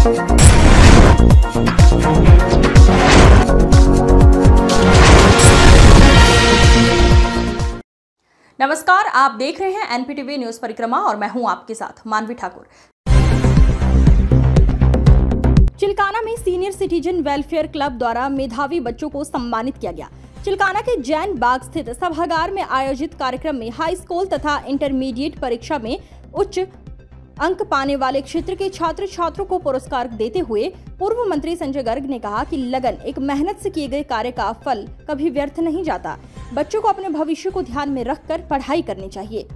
नमस्कार, आप देख रहे हैं एनपीटीवी न्यूज परिक्रमा और मैं हूं आपके साथ मानवी ठाकुर। चिल्काना में सीनियर सिटीजन वेलफेयर क्लब द्वारा मेधावी बच्चों को सम्मानित किया गया। चिल्काना के जैन बाग स्थित सभागार में आयोजित कार्यक्रम में हाई स्कूल तथा इंटरमीडिएट परीक्षा में उच्च अंक पाने वाले क्षेत्र के छात्र छात्रों को पुरस्कार देते हुए पूर्व मंत्री संजय गर्ग ने कहा कि लगन, एक मेहनत से किए गए कार्य का फल कभी व्यर्थ नहीं जाता। बच्चों को अपने भविष्य को ध्यान में रखकर पढ़ाई करनी चाहिए।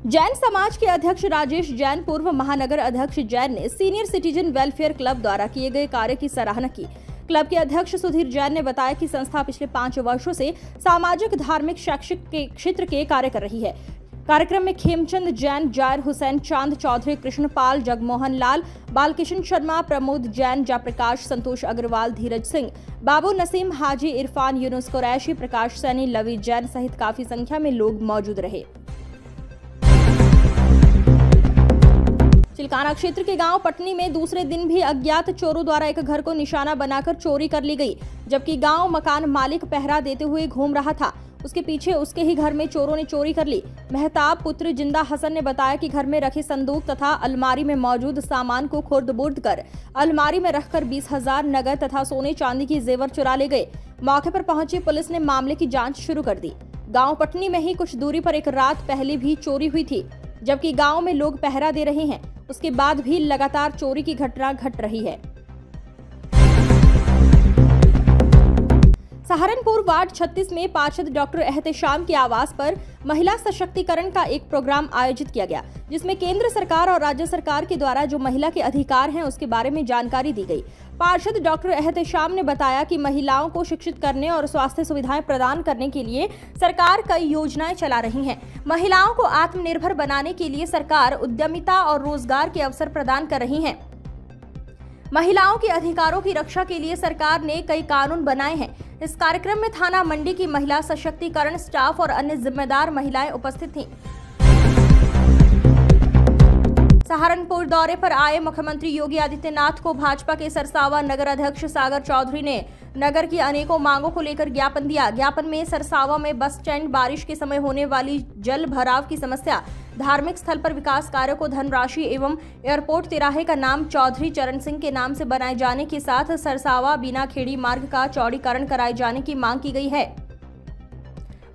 जैन समाज के अध्यक्ष राजेश जैन, पूर्व महानगर अध्यक्ष जैन ने सीनियर सिटीजन वेलफेयर क्लब द्वारा किए गए कार्य की सराहना की। क्लब के अध्यक्ष सुधीर जैन ने बताया कि संस्था पिछले 5 वर्षों से सामाजिक, धार्मिक, शैक्षिक के क्षेत्र के कार्य कर रही है। कार्यक्रम में खेमचंद जैन, जायर हुसैन, चांद चौधरी, कृष्णपाल, जगमोहन लाल, बालकिशन शर्मा, प्रमोद जैन, जयप्रकाश, संतोष अग्रवाल, धीरज सिंह, बाबू नसीम, हाजी इरफान, यूनुस कुरैशी, प्रकाश सैनी, लवी जैन सहित काफी संख्या में लोग मौजूद रहे। चिल्काना क्षेत्र के गांव पटनी में दूसरे दिन भी अज्ञात चोरों द्वारा एक घर को निशाना बनाकर चोरी कर ली गई, जबकि गांव मकान मालिक पहरा देते हुए घूम रहा था। उसके पीछे उसके ही घर में चोरों ने चोरी कर ली। मेहताब पुत्र जिंदा हसन ने बताया कि घर में रखे संदूक तथा अलमारी में मौजूद सामान को खुर्द-बुर्द कर अलमारी में रखकर 20,000 नगद तथा सोने चांदी की जेवर चुरा ले गए। मौके पर पहुंची पुलिस ने मामले की जांच शुरू कर दी। गांव पटनी में ही कुछ दूरी पर एक रात पहले भी चोरी हुई थी, जबकि गांव में लोग पहरा दे रहे हैं। उसके बाद भी लगातार चोरी की घटना घट रही है। सहारनपुर वार्ड 36 में पार्षद डॉक्टर एहतेशाम के आवास पर महिला सशक्तिकरण का एक प्रोग्राम आयोजित किया गया, जिसमें केंद्र सरकार और राज्य सरकार के द्वारा जो महिला के अधिकार हैं उसके बारे में जानकारी दी गई। पार्षद डॉक्टर एहतेशाम ने बताया कि महिलाओं को शिक्षित करने और स्वास्थ्य सुविधाएं प्रदान करने के लिए सरकार कई योजनाएं चला रही है। महिलाओं को आत्मनिर्भर बनाने के लिए सरकार उद्यमिता और रोजगार के अवसर प्रदान कर रही है। महिलाओं के अधिकारों की रक्षा के लिए सरकार ने कई कानून बनाए हैं। इस कार्यक्रम में थाना मंडी की महिला सशक्तिकरण स्टाफ और अन्य जिम्मेदार महिलाएं उपस्थित थीं। सहारनपुर दौरे पर आए मुख्यमंत्री योगी आदित्यनाथ को भाजपा के सरसावा नगर अध्यक्ष सागर चौधरी ने नगर की अनेकों मांगों को लेकर ज्ञापन दिया। ज्ञापन में सरसावा में बस स्टैंड, बारिश के समय होने वाली जल भराव की समस्या, धार्मिक स्थल पर विकास कार्यों को धनराशि एवं एयरपोर्ट तिराहे का नाम चौधरी चरण सिंह के नाम से बनाए जाने के साथ सरसावा बिना खेड़ी मार्ग का चौड़ीकरण कराए जाने की मांग की गई है।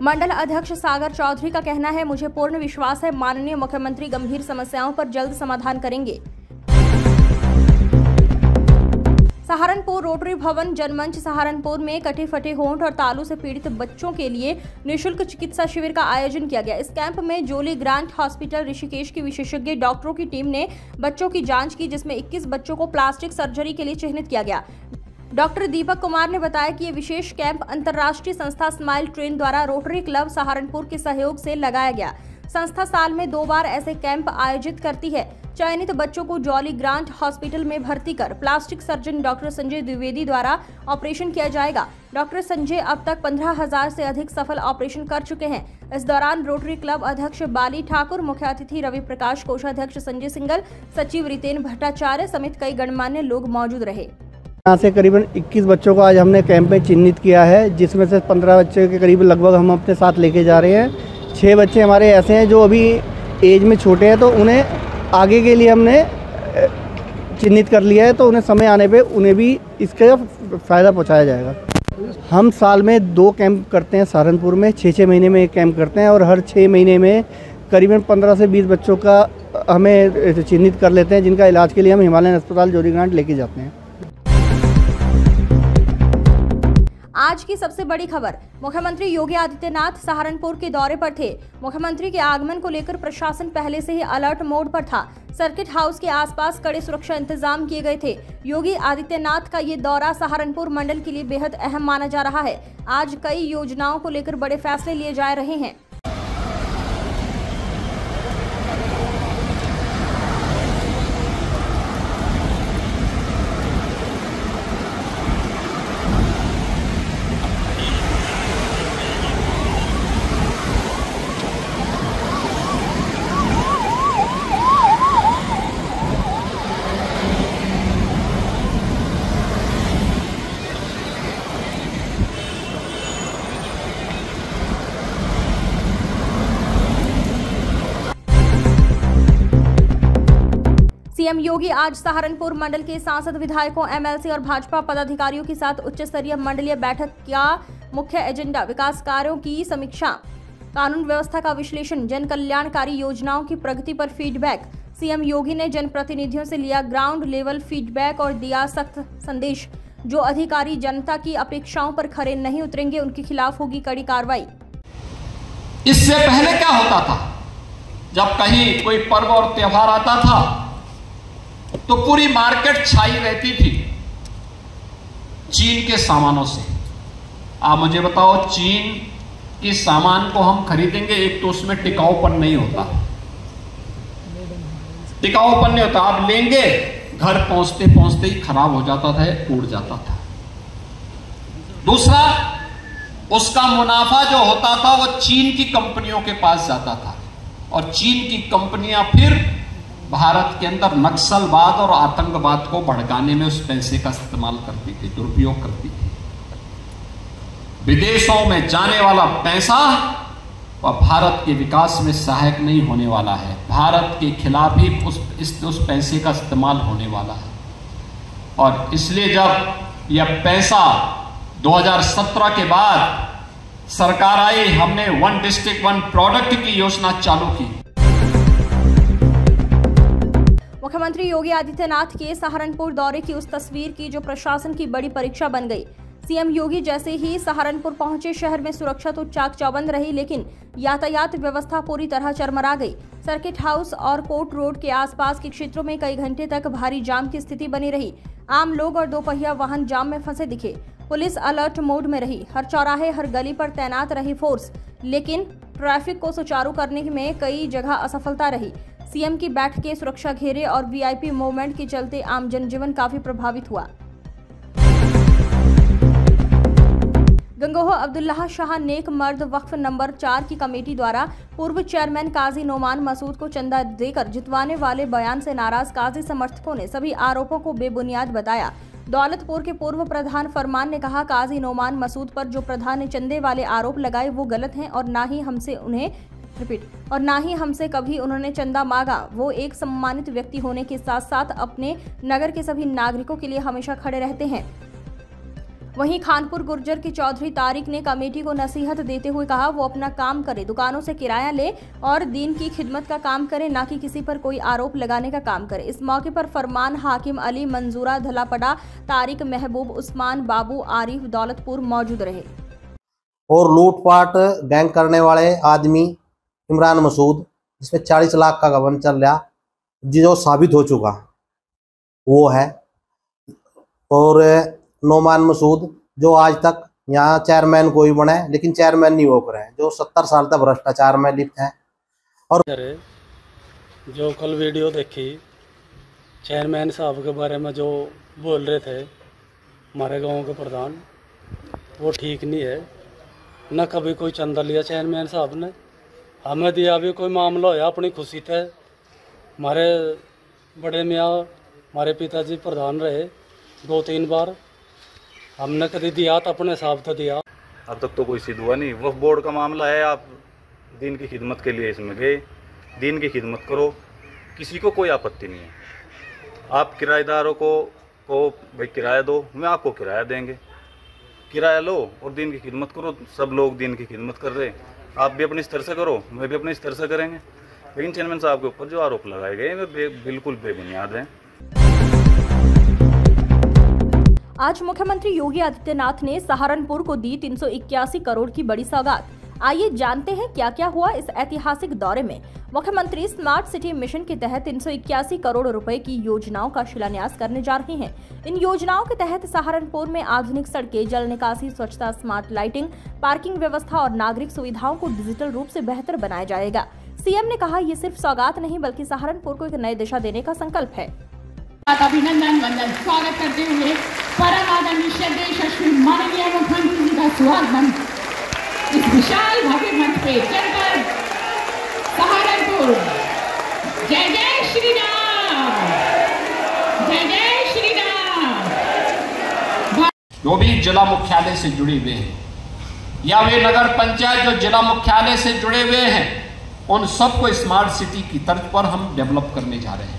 मंडल अध्यक्ष सागर चौधरी का कहना है, मुझे पूर्ण विश्वास है माननीय मुख्यमंत्री गंभीर समस्याओं पर जल्द समाधान करेंगे। सहारनपुर रोटरी भवन जनमंच सहारनपुर में कटे फटे होंठ और तालू से पीड़ित बच्चों के लिए निःशुल्क चिकित्सा शिविर का आयोजन किया गया। इस कैंप में जोली ग्रांट हॉस्पिटल ऋषिकेश की विशेषज्ञ डॉक्टरों की टीम ने बच्चों की जांच की, जिसमें 21 बच्चों को प्लास्टिक सर्जरी के लिए चिन्हित किया गया। डॉक्टर दीपक कुमार ने बताया कि ये विशेष कैंप अंतर्राष्ट्रीय संस्था स्माइल ट्रेन द्वारा रोटरी क्लब सहारनपुर के सहयोग से लगाया गया। संस्था साल में 2 बार ऐसे कैंप आयोजित करती है। चयनित बच्चों को जॉली ग्रांट हॉस्पिटल में भर्ती कर plastic surgeon doctor Sanjay Dwivedi द्वारा ऑपरेशन किया जाएगा। डॉक्टर संजय अब तक 15,000 से अधिक सफल ऑपरेशन कर चुके हैं। इस दौरान रोटरी क्लब अध्यक्ष बाली ठाकुर, मुख्य अतिथि रवि प्रकाश, कोषाध्यक्ष संजय सिंगल, सचिव रितेन भट्टाचार्य समेत कई गणमान्य लोग मौजूद रहे। यहाँ से करीबन 21 बच्चों को आज हमने कैंप में चिन्हित किया है, जिसमें से 15 बच्चों के करीब लगभग हम अपने साथ लेके जा रहे हैं। 6 बच्चे हमारे ऐसे हैं जो अभी एज में छोटे हैं, तो उन्हें आगे के लिए हमने चिन्हित कर लिया है, तो उन्हें समय आने पे उन्हें भी इसका फ़ायदा पहुंचाया जाएगा। हम साल में 2 कैंप करते हैं सहारनपुर में, 6-6 महीने में एक कैंप करते हैं और हर 6 महीने में करीबन 15 से 20 बच्चों का हमें चिन्हित कर लेते हैं, जिनका इलाज के लिए हम हिमालयन अस्पताल जोड़ी ग्रांट लेके जाते हैं। आज की सबसे बड़ी खबर, मुख्यमंत्री योगी आदित्यनाथ सहारनपुर के दौरे पर थे। मुख्यमंत्री के आगमन को लेकर प्रशासन पहले से ही अलर्ट मोड पर था। सर्किट हाउस के आसपास कड़े सुरक्षा इंतजाम किए गए थे। योगी आदित्यनाथ का ये दौरा सहारनपुर मंडल के लिए बेहद अहम माना जा रहा है। आज कई योजनाओं को लेकर बड़े फैसले लिए जा रहे हैं। सीएम योगी आज सहारनपुर मंडल के सांसद, विधायकों, एमएलसी और भाजपा पदाधिकारियों के साथ उच्च स्तरीय मंडलीय बैठक का मुख्य एजेंडा विकास कार्यों की समीक्षा, कानून व्यवस्था का विश्लेषण, जन कल्याणकारी योजनाओं की प्रगति पर फीडबैक। सीएम योगी ने जनप्रतिनिधियों से लिया ग्राउंड लेवल फीडबैक और दिया सख्त संदेश, जो अधिकारी जनता की अपेक्षाओं पर खरे नहीं उतरेंगे उनके खिलाफ होगी कड़ी कार्रवाई। इससे पहले क्या होता था, जब कहीं कोई पर्व और त्योहार आता था तो पूरी मार्केट छाई रहती थी चीन के सामानों से। आप मुझे बताओ, चीन के सामान को हम खरीदेंगे, एक तो उसमें टिकाऊपन नहीं होता, टिकाऊपन नहीं होता। आप लेंगे, घर पहुंचते पहुंचते ही खराब हो जाता था, टूट जाता था। दूसरा, उसका मुनाफा जो होता था वो चीन की कंपनियों के पास जाता था और चीन की कंपनियां फिर भारत के अंदर नक्सलवाद और आतंकवाद को भड़काने में उस पैसे का इस्तेमाल करती थी, दुरुपयोग करती थी। विदेशों में जाने वाला पैसा वह भारत के विकास में सहायक नहीं होने वाला है, भारत के खिलाफ ही उस पैसे का इस्तेमाल होने वाला है। और इसलिए जब यह पैसा 2017 के बाद सरकार आई, हमने 1 डिस्ट्रिक्ट 1 प्रोडक्ट की योजना चालू की। मुख्यमंत्री योगी आदित्यनाथ के सहारनपुर दौरे की उस तस्वीर की जो प्रशासन की बड़ी परीक्षा बन गई। सीएम योगी जैसे ही सहारनपुर पहुंचे, शहर में सुरक्षा तो चाक चौबंद रही, लेकिन यातायात व्यवस्था पूरी तरह चरमरा गई। सर्किट हाउस और कोर्ट रोड के आसपास के क्षेत्रों में कई घंटे तक भारी जाम की स्थिति बनी रही। आम लोग और दोपहिया वाहन जाम में फंसे दिखे। पुलिस अलर्ट मोड में रही, हर चौराहे, हर गली पर तैनात रही फोर्स, लेकिन ट्रैफिक को सुचारू करने में कई जगह असफलता रही। सीएम की बैठकें, सुरक्षा घेरे और वीआईपी मूवमेंट के चलते आम जनजीवन काफी प्रभावित हुआ। गंगोह अब्दुल्लाह शाह नेक मर्द वक्फ नंबर 4 की कमेटी द्वारा पूर्व चेयरमैन काजी नोमान मसूद को चंदा देकर जितवाने वाले बयान से नाराज काजी समर्थकों ने सभी आरोपों को बेबुनियाद बताया। दौलतपुर के पूर्व प्रधान फरमान ने कहा, काजी नोमान मसूद पर जो प्रधान ने चंदे वाले आरोप लगाए वो गलत हैं और ना ही हमसे कभी उन्होंने चंदा मांगा। वो एक सम्मानित व्यक्ति होने के साथ साथ अपने नगर के सभी नागरिकों के लिए हमेशा खड़े रहते हैं। वहीं खानपुर गुर्जर के चौधरी तारिक ने कमेटी को नसीहत देते हुए कहा, वो अपना काम करे, दुकानों से किराया ले और दीन की खिदमत का काम करे, ना कि किसी पर कोई आरोप लगाने का काम करे। इस मौके पर फरमान, हाकिम अली, मंजूरा धलापड़ा, तारिक, महबूब, उस्मान, बाबू, आरिफ दौलतपुर मौजूद रहे। और लूटपाट गैंग करने वाले आदमी इमरान मसूद, जिसमें 40 लाख का गबन चल रहा, जो साबित हो चुका वो है। और नोमान मसूद जो आज तक यहाँ चेयरमैन कोई बने लेकिन चेयरमैन नहीं हो रहे हैं, जो 70 साल तक भ्रष्टाचार में लिप्त हैं। और जो कल वीडियो देखी चेयरमैन साहब के बारे में जो बोल रहे थे हमारे गांव के प्रधान, वो ठीक नहीं है। न कभी कोई चंदा लिया चेयरमैन साहब ने, हमें दिया भी कोई मामला होया अपनी खुशी थे। हमारे बड़े मियाँ हमारे पिताजी प्रधान रहे 2-3 बार, हमने कभी दिया तो अपने हिसाब से दिया। अब तक तो कोई सिद्ध हुआ नहीं। वक्फ बोर्ड का मामला है, आप दीन की खिदमत के लिए इसमें गए, दीन की खिदमत करो, किसी को कोई आपत्ति नहीं है। आप किराएदारों को भाई किराया दो, मैं आपको किराया देंगे, किराया लो और दीन की खिदमत करो। सब लोग दीन की खिदमत कर रहे हैं, आप भी अपने स्तर से करो, मैं भी अपने स्तर से करेंगे। लेकिन चेयरमैन साहब के ऊपर जो आरोप लगाए गए वे बिल्कुल बेबुनियाद हैं। आज मुख्यमंत्री योगी आदित्यनाथ ने सहारनपुर को दी 381 करोड़ की बड़ी सौगात। आइए जानते हैं क्या क्या हुआ इस ऐतिहासिक दौरे में। मुख्यमंत्री स्मार्ट सिटी मिशन के तहत 381 करोड़ रुपए की योजनाओं का शिलान्यास करने जा रहे हैं। इन योजनाओं के तहत सहारनपुर में आधुनिक सड़कें, जल निकासी, स्वच्छता, स्मार्ट लाइटिंग, पार्किंग व्यवस्था और नागरिक सुविधाओं को डिजिटल रूप से बेहतर बनाया जाएगा। सीएम ने कहा, ये सिर्फ सौगात नहीं बल्कि सहारनपुर को एक नई दिशा देने का संकल्प है। अभिनंदन वंदन स्वागत करते हुए परम आदरणीय श्री माननीय मुख्यमंत्री जी का स्वागत इस विशाल भव्य मंच पे चलकर सहारनपुर। जय जय श्री राम, जय जय श्री राम। जो भी जिला मुख्यालय से जुड़े हुए हैं या वे नगर पंचायत जो जिला मुख्यालय से जुड़े हुए हैं, उन सबको स्मार्ट सिटी की तर्ज पर हम डेवलप करने जा रहे हैं।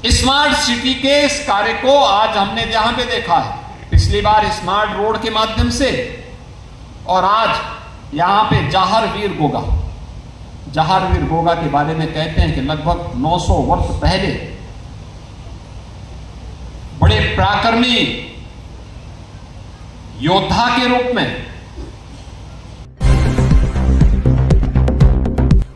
स्मार्ट सिटी के इस कार्य को आज हमने यहां पे देखा है, पिछली बार स्मार्ट रोड के माध्यम से, और आज यहां पे जवाहर वीर गोगा के बारे में कहते हैं कि लगभग 900 वर्ष पहले बड़े पराक्रमी योद्धा के रूप में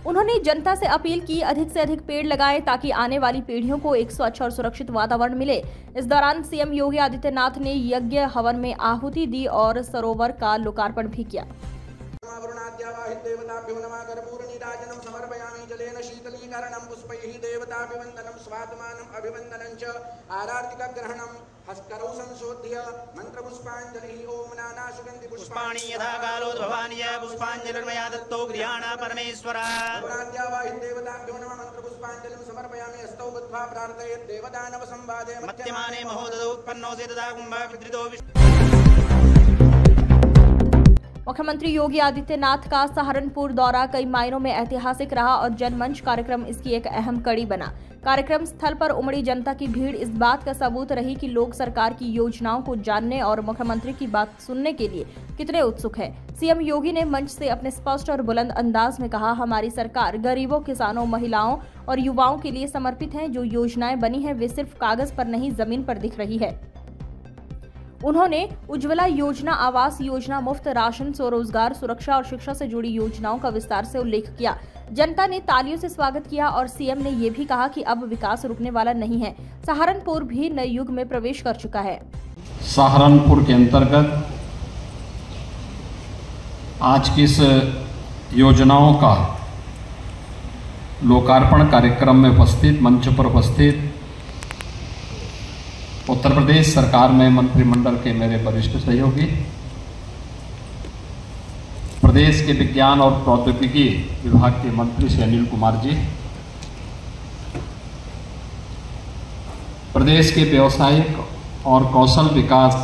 उन्होंने जनता से अपील की अधिक से अधिक पेड़ लगाएं ताकि आने वाली पीढ़ियों को एक स्वच्छ और सुरक्षित वातावरण मिले। इस दौरान सीएम योगी आदित्यनाथ ने यज्ञ हवन में आहुति दी और सरोवर का लोकार्पण भी किया। हस्तकरौ संशोध्य मंत्रपुष्पांजलि ओम नाना सुगंधि पुष्पाणि यथा कालोद्भवानि पुष्पांजलिर्मया दत्तो गृहाणा परमेश्वरः पुराद्यावाहि देवताभ्यो नमः मंत्रपुष्पांजलिं समर्पयामि हस्तौ बद्ध्वा प्रार्थयेत् देवदानव संवादे मध्यमाने महोदधौ उत्पन्नो से तदा कुंभः विद्रितो। मुख्यमंत्री योगी आदित्यनाथ का सहारनपुर दौरा कई मायनों में ऐतिहासिक रहा और जनमंच कार्यक्रम इसकी एक अहम कड़ी बना। कार्यक्रम स्थल पर उमड़ी जनता की भीड़ इस बात का सबूत रही कि लोग सरकार की योजनाओं को जानने और मुख्यमंत्री की बात सुनने के लिए कितने उत्सुक हैं। सीएम योगी ने मंच से अपने स्पष्ट और बुलंद अंदाज में कहा, हमारी सरकार गरीबों, किसानों, महिलाओं और युवाओं के लिए समर्पित है। जो योजनाएं बनी है वे सिर्फ कागज पर नहीं, जमीन पर दिख रही है। उन्होंने उज्ज्वला योजना, आवास योजना, मुफ्त राशन, स्वरोजगार, सुरक्षा और शिक्षा से जुड़ी योजनाओं का विस्तार से उल्लेख किया। जनता ने तालियों से स्वागत किया और सीएम ने ये भी कहा कि अब विकास रुकने वाला नहीं है। सहारनपुर भी नए युग में प्रवेश कर चुका है। सहारनपुर के अंतर्गत आज की इस योजनाओं का लोकार्पण कार्यक्रम में उपस्थित, मंच पर उपस्थित उत्तर प्रदेश सरकार में मंत्रिमंडल के मेरे वरिष्ठ सहयोगी, प्रदेश के विज्ञान और प्रौद्योगिकी विभाग के मंत्री श्री अनिल कुमार जी, प्रदेश के व्यवसायिक और कौशल विकास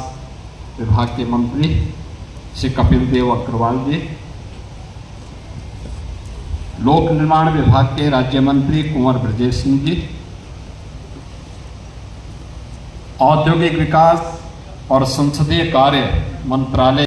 विभाग के मंत्री श्री कपिल देव अग्रवाल जी, लोक निर्माण विभाग के राज्य मंत्री कुंवर ब्रजेश सिंह जी, औद्योगिक विकास और संसदीय कार्य मंत्रालय।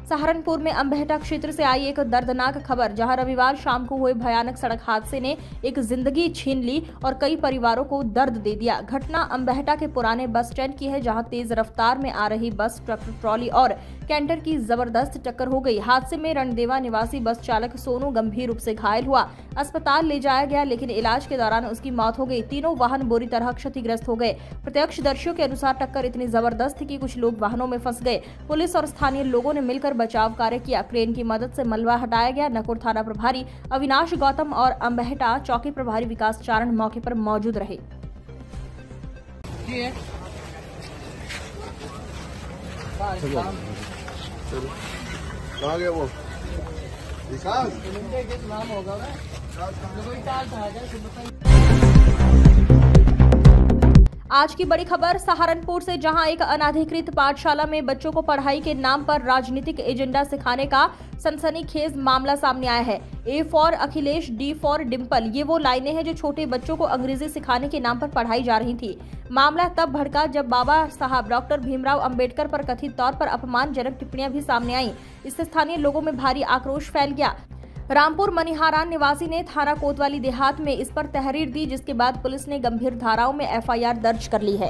सहारनपुर में अंबेहटा क्षेत्र से आई एक दर्दनाक खबर, जहां रविवार शाम को हुए भयानक सड़क हादसे ने एक जिंदगी छीन ली और कई परिवारों को दर्द दे दिया। घटना अंबेहटा के पुराने बस स्टैंड की है, जहां तेज रफ्तार में आ रही बस ट्रैक्टर ट्रॉली और कैंटर की जबरदस्त टक्कर हो गई। हादसे में रणदेवा निवासी बस चालक सोनू गंभीर रूप से घायल हुआ, अस्पताल ले जाया गया, लेकिन इलाज के दौरान उसकी मौत हो गई। तीनों वाहन बुरी तरह क्षतिग्रस्त हो गए। प्रत्यक्षदर्शियों के अनुसार टक्कर इतनी जबरदस्त थी कि कुछ लोग वाहनों में फंस गए। पुलिस और स्थानीय लोगों ने मिलकर बचाव कार्य किया। क्रेन की मदद से मलबा हटाया गया। नकुड़ थाना प्रभारी अविनाश गौतम और अंबेहटा चौकी प्रभारी विकास चारण मौके पर मौजूद रहे। आज की बड़ी खबर सहारनपुर से, जहां एक अनाधिकृत पाठशाला में बच्चों को पढ़ाई के नाम पर राजनीतिक एजेंडा सिखाने का सनसनीखेज मामला सामने आया है। A for Akhilesh, D for Dimple, ये वो लाइनें हैं जो छोटे बच्चों को अंग्रेजी सिखाने के नाम पर पढ़ाई जा रही थी। मामला तब भड़का जब बाबा साहब डॉक्टर भीमराव अंबेडकर पर कथित तौर पर अपमानजनक टिप्पणियां भी सामने आईं। इससे स्थानीय लोगों में भारी आक्रोश फैल गया। रामपुर मनिहारान निवासी ने थाना कोतवाली देहात में इस पर तहरीर दी, जिसके बाद पुलिस ने गंभीर धाराओं में एफआईआर दर्ज कर ली है।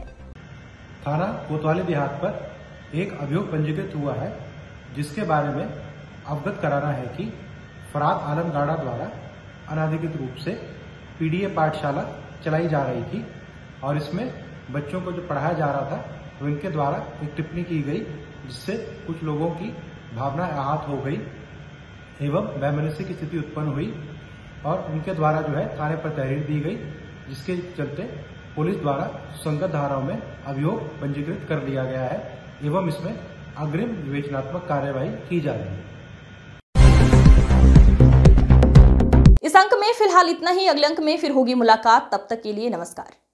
थाना कोतवाली देहात पर एक अभियोग पंजीकृत हुआ है, जिसके बारे में अवगत कराना है कि फराद आलम गाड़ा द्वारा अनाधिकृत रूप से पीडीए पाठशाला चलाई जा रही थी और इसमें बच्चों को जो पढ़ाया जा रहा था उनके द्वारा एक टिप्पणी की गई, जिससे कुछ लोगों की भावना आहत हो गई एवं वैमनस्य की स्थिति उत्पन्न हुई और उनके द्वारा जो है थाने पर तहरीर दी गई, जिसके चलते पुलिस द्वारा संगत धाराओं में अभियोग पंजीकृत कर लिया गया है एवं इसमें अग्रिम विवेचनात्मक कार्यवाही की जा रही है। इस अंक में फिलहाल इतना ही। अगले अंक में फिर होगी मुलाकात। तब तक के लिए नमस्कार।